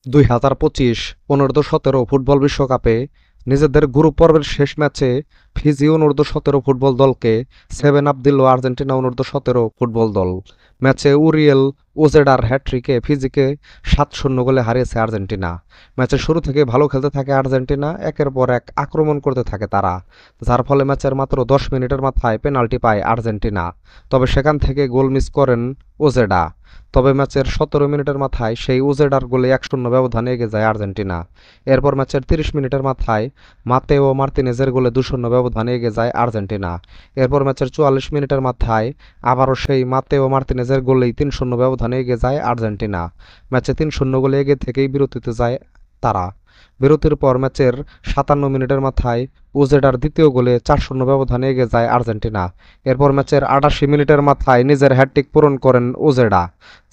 2025 অনূর্ধ্ব-17 football বিশ্বকাপে নিজেদের group পর্বের শেষ ম্যাচে ফিজি অনূর্ধ্ব-17 ফুটবল দলকে 7-আপ দিল আর্জেন্টিনা অনূর্ধ্ব-17 ফুটবল দল। ম্যাচে উরিয়েল ওজেডার হ্যাটট্রিকে ফিজিকে 7-0 গোলে হারিয়েছে আর্জেন্টিনা। ম্যাচের শুরু থেকে ভালো খেলতে থাকে আর্জেন্টিনা, একের পর এক আক্রমণ করতে থাকে তারা, যার ফলে ম্যাচের মাত্র 10 মিনিটের মাথায় পেনাল্টি পায় আর্জেন্টিনা। তবে সেখান থেকে গোল মিস করেন ওজেডা। তবে ম্যাচের 17 মিনিটের মাথায় সেই উজেডার গোলে 1-0 ব্যবধানে এগিয়ে যায় আর্জেন্টিনা। এরপর ম্যাচের 30 মিনিটের মাথায় মাতেও মার্তিনেজের গোলে 2-0 ব্যবধানে এগিয়ে যায় আর্জেন্টিনা। এরপর ম্যাচের 44 মিনিটের মাথায় আবারও সেই মাতেও মার্তিনেজের গোলেই 3-0 ব্যবধানে এগিয়ে যায় আর্জেন্টিনা। ম্যাচে 3-0 গোলে এগিয়ে থেকেই বিরতিতে যায় তারা। বিরতির পর ম্যাচের 57 মিনিটের মাথায় উজেডার দ্বিতীয় গোলে 4-0 ব্যবধানে এগিয়ে যায় আর্জেন্টিনা। এরপর ম্যাচের 88 মিনিটের মাথায় নিজের হ্যাটট্রিক পূরণ করেন উজেডা,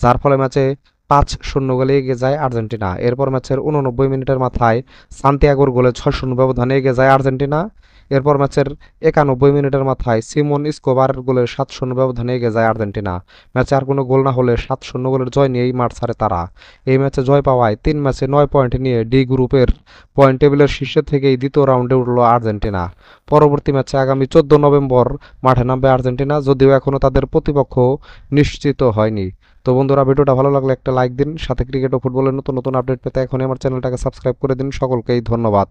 যার ফলে ম্যাচে 5-0 গোলে এগিয়ে যায় আর্জেন্টিনা। এরপর ম্যাচের 89 মিনিটের মাথায় সান্তিয়াগোর গোলে 6-0 ব্যবধানে এগিয়ে যায় আর্জেন্টিনা। এরপর ম্যাচের 91 মিনিটের মাথায় সিমন স্কোবারের গোলে 7-0 ব্যবধানে এগিয়ে যায় আর্জেন্টিনা। ম্যাচে আর কোনো গোল না হলে 7-0 গোলের জয় নিয়েই মাঠ ছাড়ে তারা। এই ম্যাচে জয় পাওয়ায় 3 ম্যাচে 9 পয়েন্ট নিয়ে ডি গ্রুপের পয়েন্ট টেবিলের শীর্ষে থেকেই দ্বিতীয় রাউন্ডে উঠল আর্জেন্টিনা। পরবর্তী ম্যাচে আগামী 14 নভেম্বর মাঠে নামবে আর্জেন্টিনা, যদিও এখনও তাদের প্রতিপক্ষ নিশ্চিত হয়নি। তো বন্ধুরা, ভিডিওটা ভালো লাগলে একটা লাইক দিন, সাথে ক্রিকেট ও ফুটবলের নতুন নতুন আপডেট পেতে এখনই আমার চ্যানেলটাকে সাবস্ক্রাইব করে দিন। সকলকেই ধন্যবাদ।